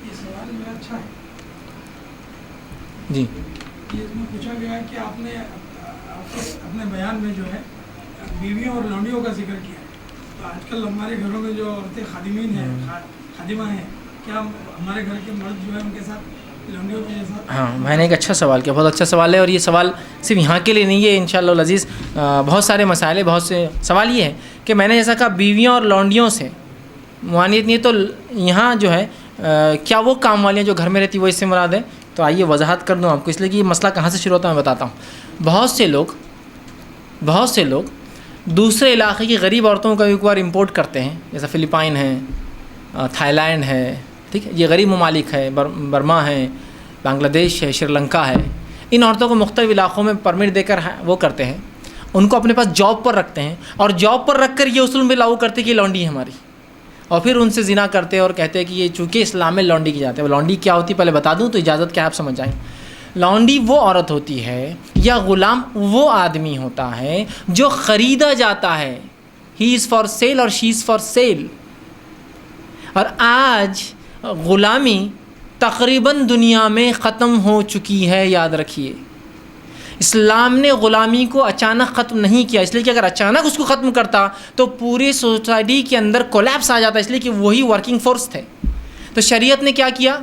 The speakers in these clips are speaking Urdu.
یہ سوال میرا اچھا ہے جی یہ اس میں پوچھا گیا ہے کہ آپ نے اپنے بیان میں جو ہے بیویوں اور لونڈیوں کا ذکر کیا ہے. تو آج کل ہمارے گھروں میں جو عورتیں خادمین ہیں خادمہ ہیں, کیا ہمارے گھر کے مرد جو ہے ان کے ساتھ لونڈیوں کے جیسا؟ ہاں, میں نے ایک اچھا سوال کیا, بہت اچھا سوال ہے, اور یہ سوال صرف یہاں کے لیے نہیں ہے, انشاءاللہ العزیز بہت سارے مسائل ہیں, بہت سے سوال یہ ہے کہ میں نے جیسا کہا بیویوں اور لونڈیوں سے معانیت نہیں ہے, تو یہاں جو ہے کیا وہ کام والیاں جو گھر میں رہتی وہ اس سے مراد ہے؟ تو آئیے وضاحت کر دوں آپ کو, اس لیے کہ یہ مسئلہ کہاں سے شروع ہوتا ہے میں بتاتا ہوں. بہت سے لوگ دوسرے علاقے کی غریب عورتوں کا ایک بار امپورٹ کرتے ہیں, جیسا فلپائن ہے, تھائی لینڈ ہے, ٹھیک ہے, یہ غریب ممالک ہے, برما ہے, بنگلہ دیش ہے, شری لنکا ہے. ان عورتوں کو مختلف علاقوں میں پرمٹ دے کر وہ کرتے ہیں, ان کو اپنے پاس جاب پر رکھتے ہیں, اور جاب پر رکھ کر یہ اصول میں لاگو کرتے ہیں کہ یہ لونڈی ہے ہماری, اور پھر ان سے زنا کرتے ہیں اور کہتے ہیں کہ یہ چونکہ اسلام میں لونڈی کی جاتی ہے. لونڈی کیا ہوتی ہے پہلے بتا دوں تو اجازت کیا آپ سمجھ جائیں. لونڈی وہ عورت ہوتی ہے یا غلام وہ آدمی ہوتا ہے جو خریدا جاتا ہے, ہی از فار سیل اور شی از فار سیل. اور آج غلامی تقریباً دنیا میں ختم ہو چکی ہے, یاد رکھیے. اسلام نے غلامی کو اچانک ختم نہیں کیا, اس لیے کہ اگر اچانک اس کو ختم کرتا تو پوری سوسائٹی کے اندر کولیپس آ جاتا, اس لیے کہ وہی ورکنگ فورس تھے. تو شریعت نے کیا کیا؟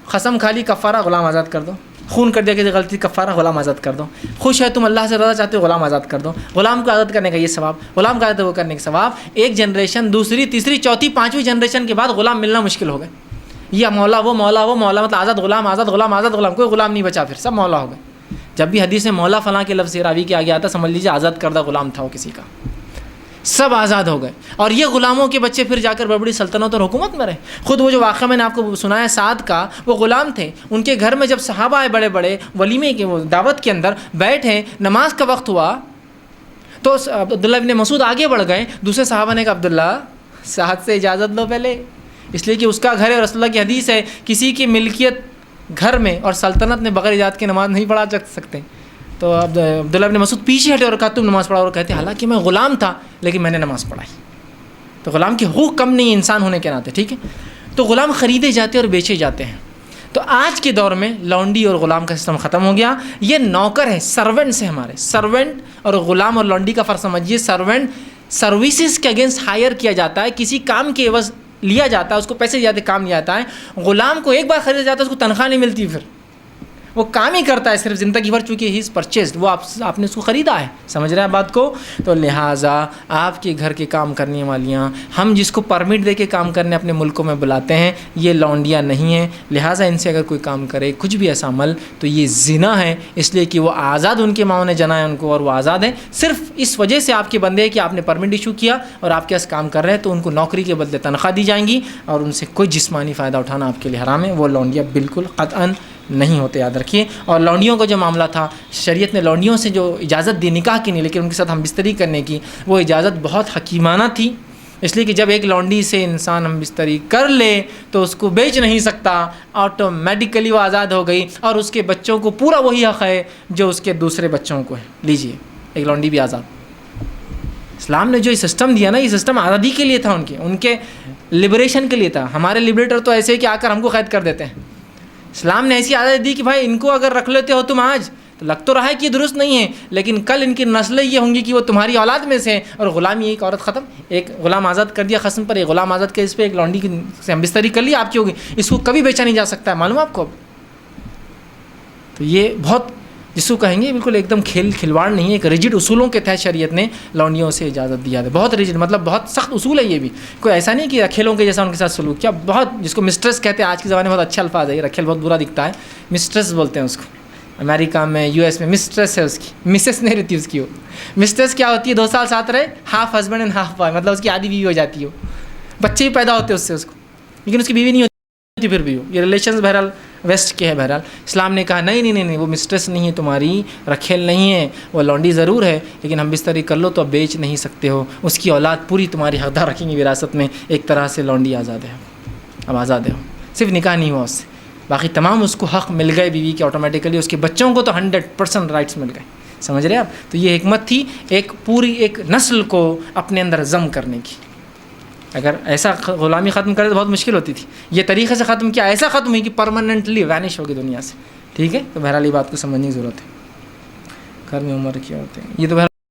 قسم کھا لی, کفارہ غلام آزاد کر دو. خون کر دیا کہ غلطی, کفارہ غلام آزاد کر دو. خوش ہے تم, اللہ سے رضا چاہتے ہو, غلام آزاد کر دو. غلام کو آزاد کرنے کا یہ ثواب, غلام کو آزاد وہ کرنے کا ثواب. ایک جنریشن, دوسری, تیسری, چوتھی, پانچویں جنریشن کے بعد غلام ملنا مشکل ہو گئے. یہ مولا وہ مولا وہ مولا, مطلب آزاد غلام آزاد غلام آزاد غلام, کوئی غلام نہیں بچا, پھر سب مولا ہو گئے. جب بھی حدیث میں مولا فلاں کے لفظ راوی کے آگے آتا سمجھ لیجیے آزاد کردہ غلام تھا وہ کسی کا, سب آزاد ہو گئے. اور یہ غلاموں کے بچے پھر جا کر بڑی بڑی سلطنت اور حکومت میں رہے. خود وہ جو واقعہ میں نے آپ کو سنایا سعد کا, وہ غلام تھے, ان کے گھر میں جب صحابہ آئے بڑے بڑے ولیمے کے دعوت کے اندر بیٹھے, نماز کا وقت ہوا تو عبداللہ ابن مسعود آگے بڑھ گئے. دوسرے صحابہ نے کہا عبداللہ سعد سے اجازت لو پہلے, اس لیے کہ اس کا گھر ہے, رسول اللہ کی حدیث ہے کسی کی ملکیت گھر میں اور سلطنت میں بغیر اجازت کے نماز نہیں پڑھا سکتے. تو عبداللہ ابن مسعود پیچھے ہٹے اور کہا تم نماز پڑھا, اور کہتے حالانکہ میں غلام تھا لیکن میں نے نماز پڑھائی. تو غلام کے حقوق کم نہیں انسان ہونے کے ناطے, ٹھیک ہے. تو غلام خریدے جاتے اور بیچے جاتے ہیں. تو آج کے دور میں لونڈی اور غلام کا سسٹم ختم ہو گیا. یہ نوکر ہے, سرونٹس ہیں ہمارے. سرونٹ اور غلام اور لونڈی کا فرق سمجھیے. سرونٹ سروسز کے اگینسٹ ہائر کیا جاتا ہے, کسی کام کے عوض لیا جاتا ہے, اس کو پیسے زیادہ کام لیا جاتا ہے. غلام کو ایک بار خریدا جاتا ہے, اس کو تنخواہ نہیں ملتی, پھر وہ کام ہی کرتا ہے صرف زندگی بھر, چونکہ ہی از پرچیزڈ, وہ آپ نے اس کو خریدا ہے. سمجھ رہے ہیں بات کو؟ تو لہٰذا آپ کے گھر کے کام کرنے والیاں, ہم جس کو پرمٹ دے کے کام کرنے اپنے ملکوں میں بلاتے ہیں, یہ لونڈیاں نہیں ہیں. لہٰذا ان سے اگر کوئی کام کرے کچھ بھی ایسا عمل تو یہ زنا ہے, اس لیے کہ وہ آزاد, ان کے ماؤں نے جنا ہے ان کو اور وہ آزاد ہیں. صرف اس وجہ سے آپ کے بندے ہیں کہ آپ نے پرمٹ ایشو کیا اور آپ کے پاس کام کر رہے ہیں, تو ان کو نوکری کے بدلے تنخواہ دی جائیں گی اور ان سے کوئی جسمانی فائدہ اٹھانا آپ کے لیے حرام ہے. وہ لونڈیاں بالکل قطعاً نہیں ہوتے, یاد رکھیے. اور لونڈیوں کا جو معاملہ تھا, شریعت نے لونڈیوں سے جو اجازت دی نکاح کی نہیں لیکن ان کے ساتھ ہم بستری کرنے کی, وہ اجازت بہت حکیمانہ تھی. اس لیے کہ جب ایک لونڈی سے انسان ہم بستری کر لے تو اس کو بیچ نہیں سکتا, آٹومیٹیکلی وہ آزاد ہو گئی, اور اس کے بچوں کو پورا وہی حق ہے جو اس کے دوسرے بچوں کو ہے. لیجئے, ایک لونڈی بھی آزاد. اسلام نے جو یہ سسٹم دیا نا, یہ سسٹم آزادی کے لیے تھا, ان کے لبریشن کے لیے تھا. ہمارے لبریٹر تو ایسے کہ آ کر ہم کو قید کر دیتے ہیں. اسلام نے ایسی عادت دی کہ بھائی ان کو اگر رکھ لیتے ہو تم آج, تو لگ تو رہا ہے کہ یہ درست نہیں ہے, لیکن کل ان کی نسلیں یہ ہوں گی کہ وہ تمہاری اولاد میں سے ہیں, اور غلامی ایک عورت ختم. ایک غلام آزاد کر دیا قسم پر, ایک غلام آزاد کے اس پہ ایک لونڈی کی سے ہم بستری کر لی, آپ کی ہوگی. اس کو کبھی بیچا نہیں جا سکتا ہے, معلوم ہے آپ کو. تو یہ بہت, جس کو کہیں گے بالکل ایک دم کھلواڑ نہیں ہے, ایک ریجڈ اصولوں کے تحت شریعت نے لونڈیوں سے اجازت دیا ہے. بہت ریجڈ, مطلب بہت سخت اصول ہے یہ بھی. کوئی ایسا نہیں کہ رکھیلوں کے جیسا ان کے ساتھ سلوک کیا. بہت, جس کو مسٹریس کہتے ہیں آج کے زمانے میں, بہت اچھا الفاظ ہے یہ. رکھیل بہت برا دکھتا ہے, مسٹریس بولتے ہیں اس کو. امریکہ میں, یو ایس میں مسٹریس ہے اس کی, مسز نہیں رہتی اس کی. وہ مسٹریس کیا ہوتی ہے, 2 سال ساتھ رہے, half husband and half wife, مطلب اس کی آدھی بیوی ہو جاتی ہے, بچے بھی پیدا ہوتے ہیں اس سے اس کو, لیکن اس کی بیوی نہیں ہوتی پھر بھی. یہ ریلیشنز بہرحال ویسٹ کے ہے. بہرحال اسلام نے کہا نہیں, وہ مسٹریس نہیں ہے تمہاری, رکھیل نہیں ہے, وہ لونڈی ضرور ہے, لیکن ہم بستری کر لو تو اب بیچ نہیں سکتے ہو. اس کی اولاد پوری تمہاری حقدار رکھیں گی وراثت میں. ایک طرح سے لونڈی آزاد ہے, اب آزاد ہے. صرف نکاح نہیں ہوا اس سے, باقی تمام اس کو حق مل گئے بیوی کے آٹومیٹیکلی. اس کے بچوں کو تو 100% رائٹس مل گئے. سمجھ رہے آپ؟ تو یہ حکمت تھی ایک پوری ایک نسل کو اپنے اندر ضم کرنے کی. اگر ایسا غلامی ختم کرے تو بہت مشکل ہوتی تھی. یہ طریقے سے ختم کیا, ایسا ختم ہوئی کہ پرماننٹلی وینش ہوگی دنیا سے. ٹھیک ہے, تو بہرحال یہ بات کو سمجھنے کی ضرورت ہے. گھر میں عمر کیا ہوتے ہیں یہ تو بہرحال